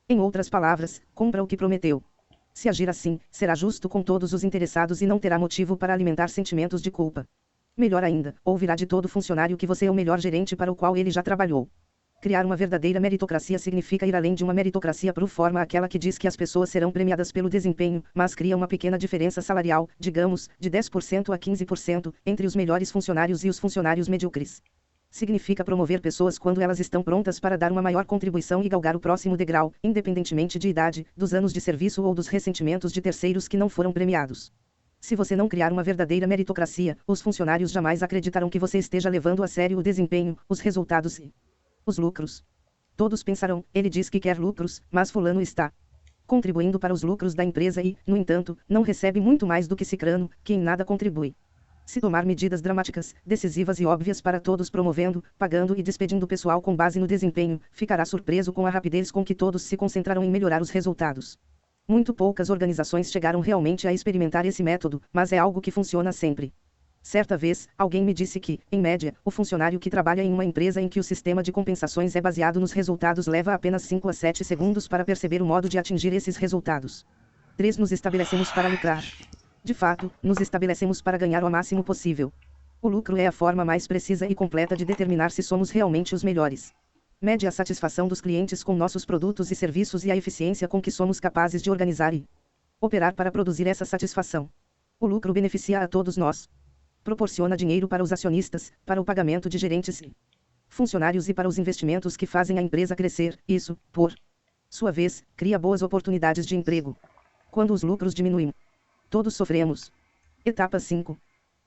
Em outras palavras, cumpra o que prometeu. Se agir assim, será justo com todos os interessados e não terá motivo para alimentar sentimentos de culpa. Melhor ainda, ouvirá de todo funcionário que você é o melhor gerente para o qual ele já trabalhou. Criar uma verdadeira meritocracia significa ir além de uma meritocracia pro forma, aquela que diz que as pessoas serão premiadas pelo desempenho, mas cria uma pequena diferença salarial, digamos, de 10% a 15%, entre os melhores funcionários e os funcionários medíocres. Significa promover pessoas quando elas estão prontas para dar uma maior contribuição e galgar o próximo degrau, independentemente de idade, dos anos de serviço ou dos ressentimentos de terceiros que não foram premiados. Se você não criar uma verdadeira meritocracia, os funcionários jamais acreditarão que você esteja levando a sério o desempenho, os resultados e os lucros. Todos pensarão, ele diz que quer lucros, mas fulano está contribuindo para os lucros da empresa e, no entanto, não recebe muito mais do que cicrano, que em nada contribui. Se tomar medidas dramáticas, decisivas e óbvias para todos, promovendo, pagando e despedindo o pessoal com base no desempenho, ficará surpreso com a rapidez com que todos se concentrarão em melhorar os resultados. Muito poucas organizações chegaram realmente a experimentar esse método, mas é algo que funciona sempre. Certa vez, alguém me disse que, em média, o funcionário que trabalha em uma empresa em que o sistema de compensações é baseado nos resultados leva apenas 5 a 7 segundos para perceber o modo de atingir esses resultados. 3. Nos estabelecemos para lucrar. De fato, nos estabelecemos para ganhar o máximo possível. O lucro é a forma mais precisa e completa de determinar se somos realmente os melhores. Mede a satisfação dos clientes com nossos produtos e serviços e a eficiência com que somos capazes de organizar e operar para produzir essa satisfação. O lucro beneficia a todos nós. Proporciona dinheiro para os acionistas, para o pagamento de gerentes e funcionários e para os investimentos que fazem a empresa crescer. Isso, por sua vez, cria boas oportunidades de emprego. Quando os lucros diminuem, todos sofremos. Etapa 5.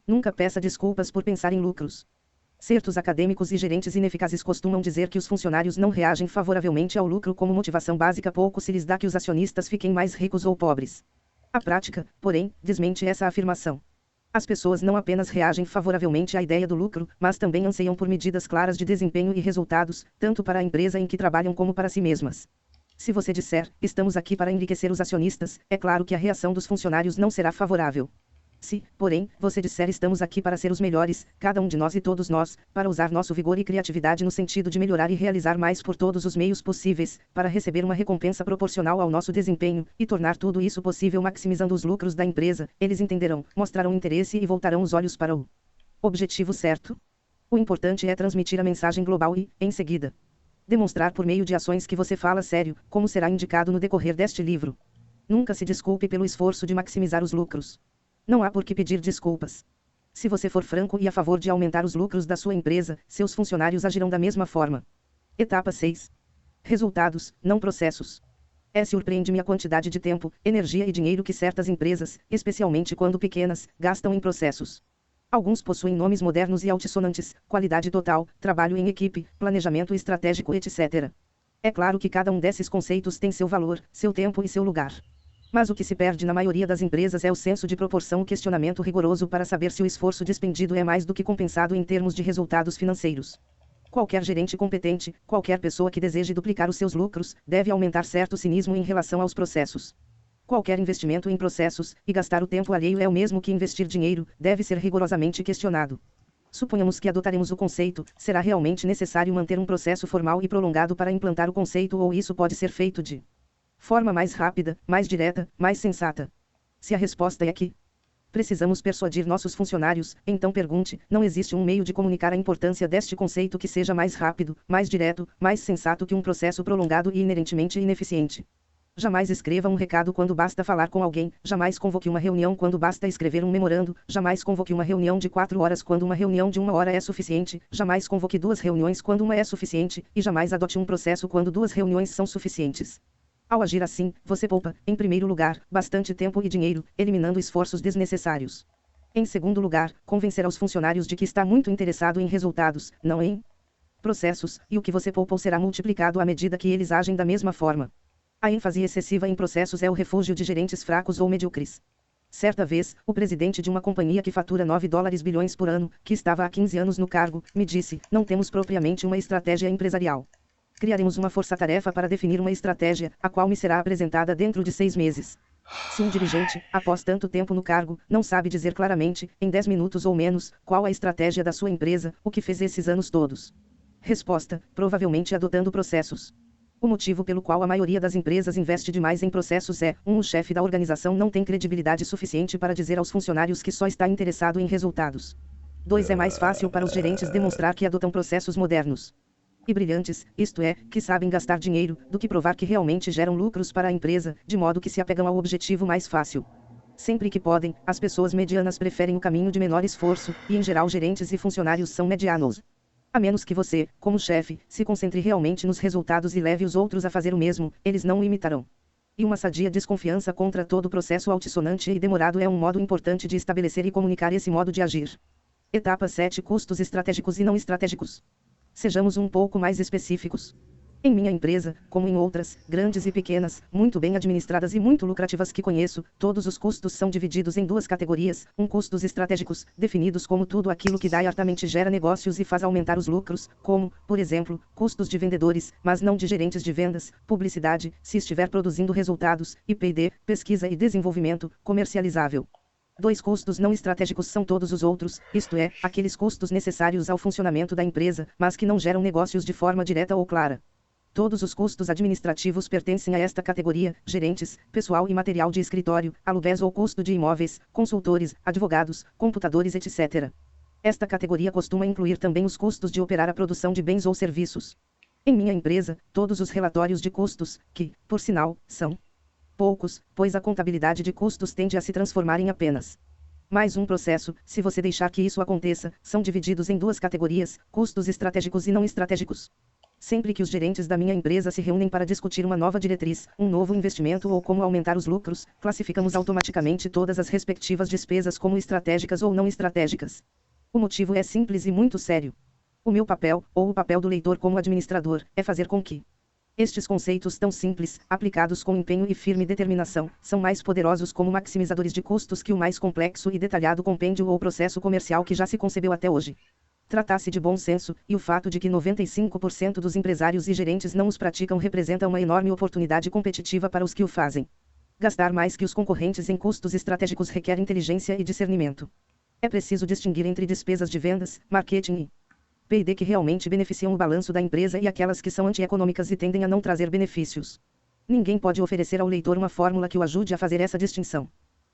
Nunca peça desculpas por pensar em lucros. Certos acadêmicos e gerentes ineficazes costumam dizer que os funcionários não reagem favoravelmente ao lucro como motivação básica, pouco se lhes dá que os acionistas fiquem mais ricos ou pobres. A prática, porém, desmente essa afirmação. As pessoas não apenas reagem favoravelmente à ideia do lucro, mas também anseiam por medidas claras de desempenho e resultados, tanto para a empresa em que trabalham como para si mesmas. Se você disser, estamos aqui para enriquecer os acionistas, é claro que a reação dos funcionários não será favorável. Se, porém, você disser estamos aqui para ser os melhores, cada um de nós e todos nós, para usar nosso vigor e criatividade no sentido de melhorar e realizar mais por todos os meios possíveis, para receber uma recompensa proporcional ao nosso desempenho, e tornar tudo isso possível maximizando os lucros da empresa, eles entenderão, mostrarão interesse e voltarão os olhos para o objetivo certo. O importante é transmitir a mensagem global e, em seguida, demonstrar por meio de ações que você fala sério, como será indicado no decorrer deste livro. Nunca se desculpe pelo esforço de maximizar os lucros. Não há por que pedir desculpas. Se você for franco e a favor de aumentar os lucros da sua empresa, seus funcionários agirão da mesma forma. Etapa 6. Resultados, não processos. Surpreende-me a quantidade de tempo, energia e dinheiro que certas empresas, especialmente quando pequenas, gastam em processos. Alguns possuem nomes modernos e altissonantes, qualidade total, trabalho em equipe, planejamento estratégico, etc. É claro que cada um desses conceitos tem seu valor, seu tempo e seu lugar. Mas o que se perde na maioria das empresas é o senso de proporção, o questionamento rigoroso para saber se o esforço despendido é mais do que compensado em termos de resultados financeiros. Qualquer gerente competente, qualquer pessoa que deseje duplicar os seus lucros, deve aumentar certo cinismo em relação aos processos. Qualquer investimento em processos, e gastar o tempo alheio é o mesmo que investir dinheiro, deve ser rigorosamente questionado. Suponhamos que adotaremos o conceito, será realmente necessário manter um processo formal e prolongado para implantar o conceito, ou isso pode ser feito de forma mais rápida, mais direta, mais sensata? Se a resposta é que precisamos persuadir nossos funcionários, então pergunte, não existe um meio de comunicar a importância deste conceito que seja mais rápido, mais direto, mais sensato que um processo prolongado e inerentemente ineficiente? Jamais escreva um recado quando basta falar com alguém, jamais convoque uma reunião quando basta escrever um memorando, jamais convoque uma reunião de 4 horas quando uma reunião de 1 hora é suficiente, jamais convoque 2 reuniões quando uma é suficiente, e jamais adote um processo quando 2 reuniões são suficientes. Ao agir assim, você poupa, em primeiro lugar, bastante tempo e dinheiro, eliminando esforços desnecessários. Em segundo lugar, convencerá os funcionários de que está muito interessado em resultados, não em processos, e o que você poupou será multiplicado à medida que eles agem da mesma forma. A ênfase excessiva em processos é o refúgio de gerentes fracos ou medíocres. Certa vez, o presidente de uma companhia que fatura $9 bilhões por ano, que estava há 15 anos no cargo, me disse, não temos propriamente uma estratégia empresarial. Criaremos uma força-tarefa para definir uma estratégia, a qual me será apresentada dentro de 6 meses. Se um dirigente, após tanto tempo no cargo, não sabe dizer claramente, em 10 minutos ou menos, qual a estratégia da sua empresa, o que fez esses anos todos? Resposta, provavelmente adotando processos. O motivo pelo qual a maioria das empresas investe demais em processos é: 1. O chefe da organização não tem credibilidade suficiente para dizer aos funcionários que só está interessado em resultados. 2. É mais fácil para os gerentes demonstrar que adotam processos modernos e brilhantes, isto é, que sabem gastar dinheiro, do que provar que realmente geram lucros para a empresa, de modo que se apegam ao objetivo mais fácil. Sempre que podem, as pessoas medianas preferem o caminho de menor esforço, e em geral gerentes e funcionários são medianos. A menos que você, como chefe, se concentre realmente nos resultados e leve os outros a fazer o mesmo, eles não o imitarão. E uma sadia desconfiança contra todo processo altissonante e demorado é um modo importante de estabelecer e comunicar esse modo de agir. Etapa 7. Custos estratégicos e não estratégicos. Sejamos um pouco mais específicos. Em minha empresa, como em outras, grandes e pequenas, muito bem administradas e muito lucrativas que conheço, todos os custos são divididos em duas categorias: custos estratégicos, definidos como tudo aquilo que diretamente gera negócios e faz aumentar os lucros, como, por exemplo, custos de vendedores, mas não de gerentes de vendas, publicidade, se estiver produzindo resultados, e P&D, pesquisa e desenvolvimento, comercializável. 2. Custos não estratégicos são todos os outros, isto é, aqueles custos necessários ao funcionamento da empresa, mas que não geram negócios de forma direta ou clara. Todos os custos administrativos pertencem a esta categoria: gerentes, pessoal e material de escritório, aluguéis ou custo de imóveis, consultores, advogados, computadores, etc. Esta categoria costuma incluir também os custos de operar a produção de bens ou serviços. Em minha empresa, todos os relatórios de custos, que, por sinal, são poucos, pois a contabilidade de custos tende a se transformar em apenas mais um processo, se você deixar que isso aconteça, são divididos em duas categorias: custos estratégicos e não estratégicos. Sempre que os gerentes da minha empresa se reúnem para discutir uma nova diretriz, um novo investimento ou como aumentar os lucros, classificamos automaticamente todas as respectivas despesas como estratégicas ou não estratégicas. O motivo é simples e muito sério. O meu papel, ou o papel do leitor como administrador, é fazer com que estes conceitos tão simples, aplicados com empenho e firme determinação, são mais poderosos como maximizadores de custos que o mais complexo e detalhado compêndio ou processo comercial que já se concebeu até hoje. Trata-se de bom senso, e o fato de que 95% dos empresários e gerentes não os praticam representa uma enorme oportunidade competitiva para os que o fazem. Gastar mais que os concorrentes em custos estratégicos requer inteligência e discernimento. É preciso distinguir entre despesas de vendas, marketing e P&D que realmente beneficiam o balanço da empresa e aquelas que são antieconômicas e tendem a não trazer benefícios. Ninguém pode oferecer ao leitor uma fórmula que o ajude a fazer essa distinção.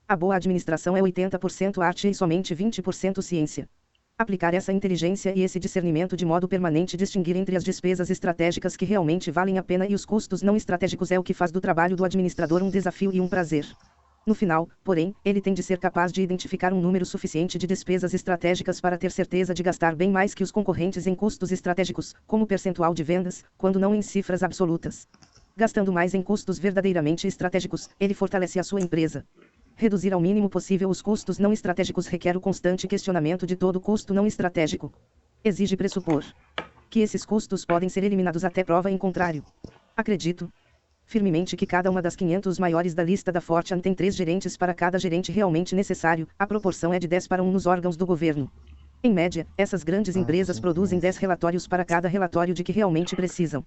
A boa administração é 80% arte e somente 20% ciência. Aplicar essa inteligência e esse discernimento de modo permanente, distinguir entre as despesas estratégicas que realmente valem a pena e os custos não estratégicos é o que faz do trabalho do administrador um desafio e um prazer. No final, porém, ele tem de ser capaz de identificar um número suficiente de despesas estratégicas para ter certeza de gastar bem mais que os concorrentes em custos estratégicos, como percentual de vendas, quando não em cifras absolutas. Gastando mais em custos verdadeiramente estratégicos, ele fortalece a sua empresa. Reduzir ao mínimo possível os custos não estratégicos requer o constante questionamento de todo custo não estratégico. Exige pressupor que esses custos podem ser eliminados até prova em contrário. Acredito firmemente que cada uma das 500 maiores da lista da Fortune tem 3 gerentes para cada gerente realmente necessário, a proporção é de 10 para 1 nos órgãos do governo. Em média, essas grandes empresas produzem 10 relatórios para cada relatório de que realmente precisam.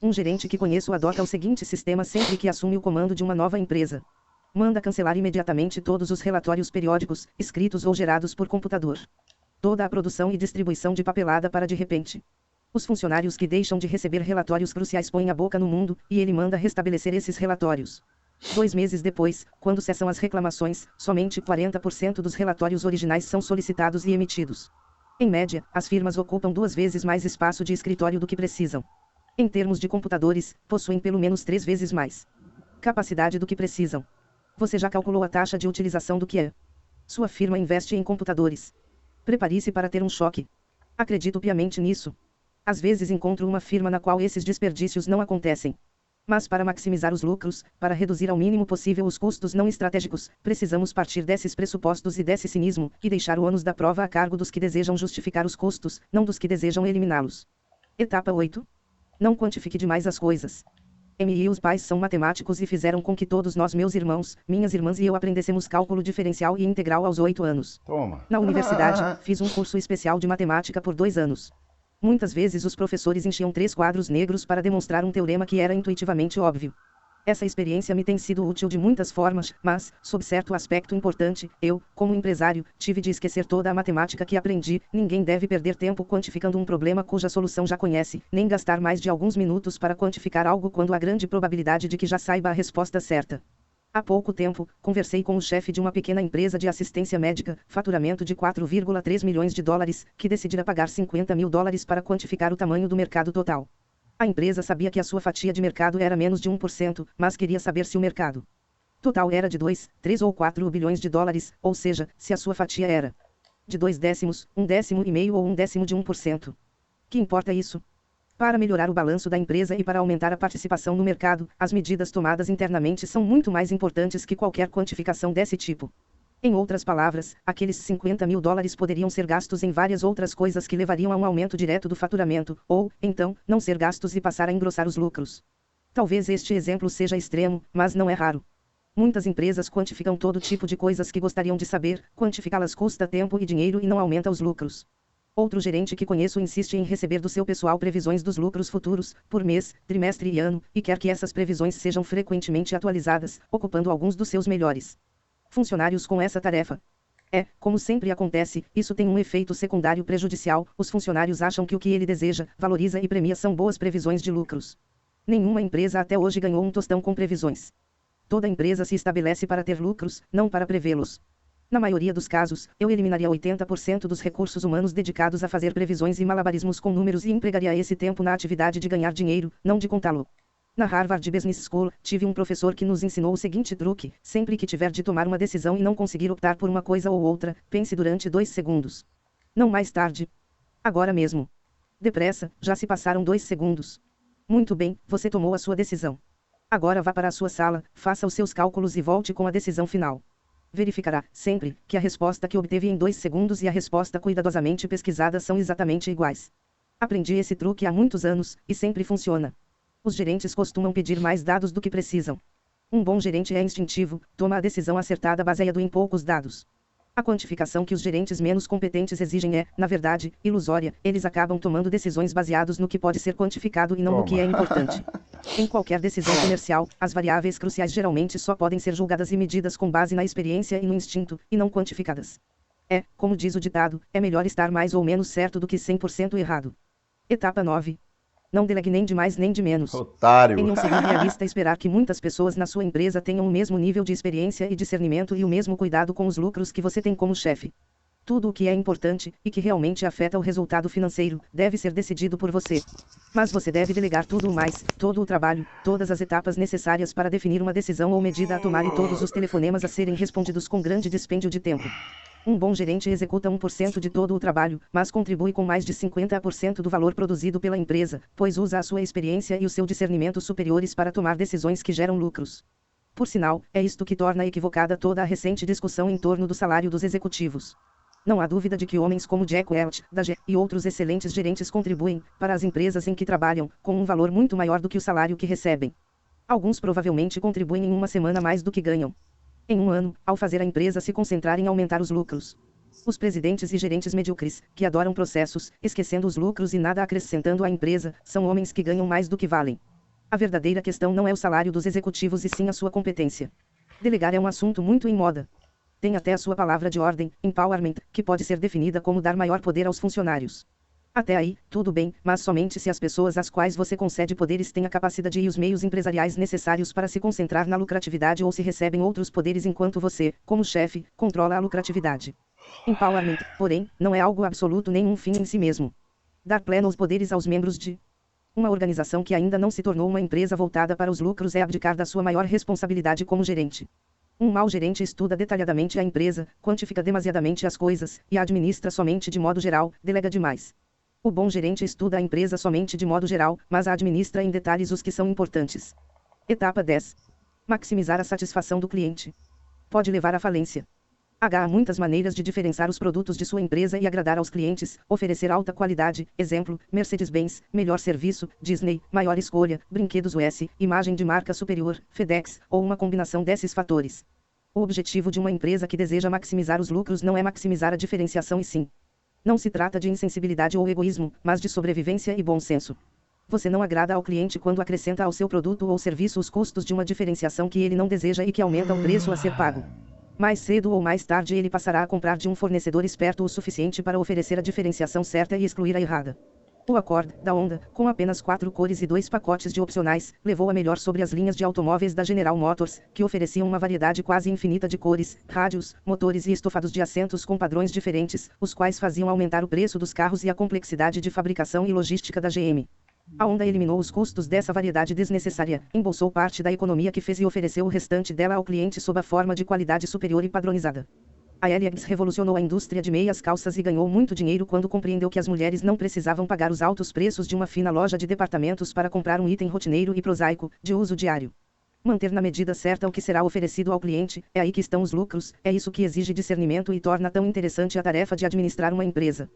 Um gerente que conheço adota o seguinte sistema sempre que assume o comando de uma nova empresa. Manda cancelar imediatamente todos os relatórios periódicos, escritos ou gerados por computador. Toda a produção e distribuição de papelada para de repente. Os funcionários que deixam de receber relatórios cruciais põem a boca no mundo, e ele manda restabelecer esses relatórios. 2 meses depois, quando cessam as reclamações, somente 40% dos relatórios originais são solicitados e emitidos. Em média, as firmas ocupam 2 vezes mais espaço de escritório do que precisam. Em termos de computadores, possuem pelo menos 3 vezes mais capacidade do que precisam. Você já calculou a taxa de utilização do que é? Sua firma investe em computadores. Prepare-se para ter um choque. Acredito piamente nisso. Às vezes encontro uma firma na qual esses desperdícios não acontecem. Mas para maximizar os lucros, para reduzir ao mínimo possível os custos não estratégicos, precisamos partir desses pressupostos e desse cinismo, e deixar o ônus da prova a cargo dos que desejam justificar os custos, não dos que desejam eliminá-los. Etapa 8. Não quantifique demais as coisas. E os pais são matemáticos e fizeram com que todos nós, meus irmãos, minhas irmãs e eu aprendêssemos cálculo diferencial e integral aos 8 anos. Toma. Na universidade, fiz um curso especial de matemática por 2 anos. Muitas vezes os professores enchiam 3 quadros negros para demonstrar um teorema que era intuitivamente óbvio. Essa experiência me tem sido útil de muitas formas, mas, sob certo aspecto importante, eu, como empresário, tive de esquecer toda a matemática que aprendi. Ninguém deve perder tempo quantificando um problema cuja solução já conhece, nem gastar mais de alguns minutos para quantificar algo quando há grande probabilidade de que já saiba a resposta certa. Há pouco tempo, conversei com o chefe de uma pequena empresa de assistência médica, faturamento de 4,3 milhões de dólares, que decidira pagar 50 mil dólares para quantificar o tamanho do mercado total. A empresa sabia que a sua fatia de mercado era menos de 1%, mas queria saber se o mercado total era de 2, 3 ou 4 bilhões de dólares, ou seja, se a sua fatia era de 2 décimos, 1 décimo e meio ou 1 décimo de 1%. Que importa isso? Para melhorar o balanço da empresa e para aumentar a participação no mercado, as medidas tomadas internamente são muito mais importantes que qualquer quantificação desse tipo. Em outras palavras, aqueles 50 mil dólares poderiam ser gastos em várias outras coisas que levariam a um aumento direto do faturamento, ou, então, não ser gastos e passar a engrossar os lucros. Talvez este exemplo seja extremo, mas não é raro. Muitas empresas quantificam todo tipo de coisas que gostariam de saber, quantificá-las custa tempo e dinheiro e não aumenta os lucros. Outro gerente que conheço insiste em receber do seu pessoal previsões dos lucros futuros, por mês, trimestre e ano, e quer que essas previsões sejam frequentemente atualizadas, ocupando alguns dos seus melhores funcionários com essa tarefa. Como sempre acontece, isso tem um efeito secundário prejudicial. Os funcionários acham que o que ele deseja, valoriza e premia são boas previsões de lucros. Nenhuma empresa até hoje ganhou um tostão com previsões. Toda empresa se estabelece para ter lucros, não para prevê-los. Na maioria dos casos, eu eliminaria 80% dos recursos humanos dedicados a fazer previsões e malabarismos com números e empregaria esse tempo na atividade de ganhar dinheiro, não de contá-lo. Na Harvard Business School, tive um professor que nos ensinou o seguinte truque: sempre que tiver de tomar uma decisão e não conseguir optar por uma coisa ou outra, pense durante 2 segundos. Não mais tarde. Agora mesmo. Depressa, já se passaram 2 segundos. Muito bem, você tomou a sua decisão. Agora vá para a sua sala, faça os seus cálculos e volte com a decisão final. Verificará, sempre, que a resposta que obteve em 2 segundos e a resposta cuidadosamente pesquisada são exatamente iguais. Aprendi esse truque há muitos anos, e sempre funciona. Os gerentes costumam pedir mais dados do que precisam. Um bom gerente é instintivo, toma a decisão acertada baseado em poucos dados. A quantificação que os gerentes menos competentes exigem é, na verdade, ilusória. Eles acabam tomando decisões baseadas no que pode ser quantificado e não no que é importante. Em qualquer decisão comercial, as variáveis cruciais geralmente só podem ser julgadas e medidas com base na experiência e no instinto, e não quantificadas. Como diz o ditado, é melhor estar mais ou menos certo do que 100% errado. Etapa 9. Não delegue nem de mais nem de menos. Otário. Não seria realista esperar que muitas pessoas na sua empresa tenham o mesmo nível de experiência e discernimento e o mesmo cuidado com os lucros que você tem como chefe. Tudo o que é importante, e que realmente afeta o resultado financeiro, deve ser decidido por você. Mas você deve delegar tudo o mais, todo o trabalho, todas as etapas necessárias para definir uma decisão ou medida a tomar e todos os telefonemas a serem respondidos com grande dispêndio de tempo. Um bom gerente executa 1% de todo o trabalho, mas contribui com mais de 50% do valor produzido pela empresa, pois usa a sua experiência e o seu discernimento superiores para tomar decisões que geram lucros. Por sinal, é isto que torna equivocada toda a recente discussão em torno do salário dos executivos. Não há dúvida de que homens como Jack Welch, da G, e outros excelentes gerentes contribuem, para as empresas em que trabalham, com um valor muito maior do que o salário que recebem. Alguns provavelmente contribuem em uma semana mais do que ganham em um ano, ao fazer a empresa se concentrar em aumentar os lucros. Os presidentes e gerentes medíocres, que adoram processos, esquecendo os lucros e nada acrescentando à empresa, são homens que ganham mais do que valem. A verdadeira questão não é o salário dos executivos e sim a sua competência. Delegar é um assunto muito em moda. Tem até a sua palavra de ordem, empowerment, que pode ser definida como dar maior poder aos funcionários. Até aí, tudo bem, mas somente se as pessoas às quais você concede poderes têm a capacidade e os meios empresariais necessários para se concentrar na lucratividade ou se recebem outros poderes enquanto você, como chefe, controla a lucratividade. Empowerment, porém, não é algo absoluto nem um fim em si mesmo. Dar plenos poderes aos membros de uma organização que ainda não se tornou uma empresa voltada para os lucros é abdicar da sua maior responsabilidade como gerente. Um mau gerente estuda detalhadamente a empresa, quantifica demasiadamente as coisas, e a administra somente de modo geral, delega demais. O bom gerente estuda a empresa somente de modo geral, mas a administra em detalhes os que são importantes. Etapa 10. Maximizar a satisfação do cliente. Pode levar à falência. Há muitas maneiras de diferenciar os produtos de sua empresa e agradar aos clientes, oferecer alta qualidade, exemplo, Mercedes-Benz, melhor serviço, Disney, maior escolha, brinquedos US, imagem de marca superior, FedEx, ou uma combinação desses fatores. O objetivo de uma empresa que deseja maximizar os lucros não é maximizar a diferenciação e sim. Não se trata de insensibilidade ou egoísmo, mas de sobrevivência e bom senso. Você não agrada ao cliente quando acrescenta ao seu produto ou serviço os custos de uma diferenciação que ele não deseja e que aumenta o preço a ser pago. Mais cedo ou mais tarde ele passará a comprar de um fornecedor esperto o suficiente para oferecer a diferenciação certa e excluir a errada. O Accord, da Honda, com apenas 4 cores e 2 pacotes de opcionais, levou a melhor sobre as linhas de automóveis da General Motors, que ofereciam uma variedade quase infinita de cores, rádios, motores e estofados de assentos com padrões diferentes, os quais faziam aumentar o preço dos carros e a complexidade de fabricação e logística da GM. A Honda eliminou os custos dessa variedade desnecessária, embolsou parte da economia que fez e ofereceu o restante dela ao cliente sob a forma de qualidade superior e padronizada. A Elliots revolucionou a indústria de meias calças e ganhou muito dinheiro quando compreendeu que as mulheres não precisavam pagar os altos preços de uma fina loja de departamentos para comprar um item rotineiro e prosaico, de uso diário. Manter na medida certa o que será oferecido ao cliente, é aí que estão os lucros, é isso que exige discernimento e torna tão interessante a tarefa de administrar uma empresa.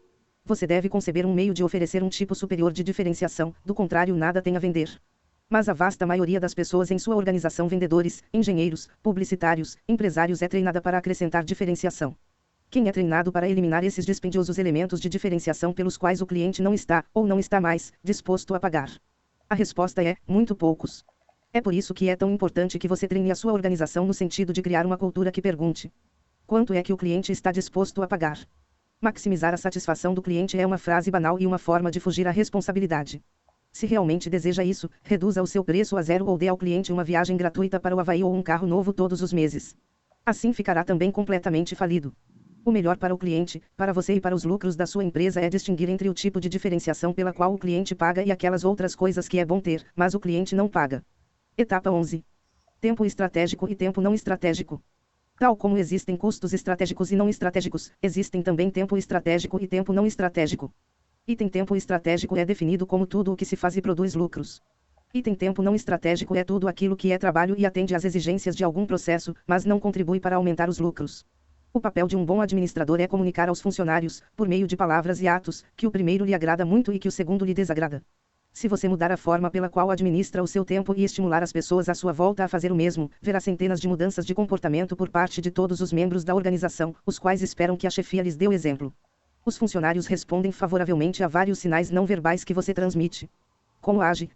Você deve conceber um meio de oferecer um tipo superior de diferenciação, do contrário nada tem a vender. Mas a vasta maioria das pessoas em sua organização, vendedores, engenheiros, publicitários, empresários, é treinada para acrescentar diferenciação. Quem é treinado para eliminar esses dispendiosos elementos de diferenciação pelos quais o cliente não está, ou não está mais, disposto a pagar? A resposta é, muito poucos. É por isso que é tão importante que você treine a sua organização no sentido de criar uma cultura que pergunte: quanto é que o cliente está disposto a pagar? Maximizar a satisfação do cliente é uma frase banal e uma forma de fugir à responsabilidade. Se realmente deseja isso, reduza o seu preço a zero ou dê ao cliente uma viagem gratuita para o Havaí ou um carro novo todos os meses. Assim ficará também completamente falido. O melhor para o cliente, para você e para os lucros da sua empresa é distinguir entre o tipo de diferenciação pela qual o cliente paga e aquelas outras coisas que é bom ter, mas o cliente não paga. Etapa 11. Tempo estratégico e tempo não estratégico. Tal como existem custos estratégicos e não estratégicos, existem também tempo estratégico e tempo não estratégico. Item tempo estratégico é definido como tudo o que se faz e produz lucros. Item tempo não estratégico é tudo aquilo que é trabalho e atende às exigências de algum processo, mas não contribui para aumentar os lucros. O papel de um bom administrador é comunicar aos funcionários, por meio de palavras e atos, que o primeiro lhe agrada muito e que o segundo lhe desagrada. Se você mudar a forma pela qual administra o seu tempo e estimular as pessoas à sua volta a fazer o mesmo, verá centenas de mudanças de comportamento por parte de todos os membros da organização, os quais esperam que a chefia lhes dê o exemplo. Os funcionários respondem favoravelmente a vários sinais não verbais que você transmite. Como age,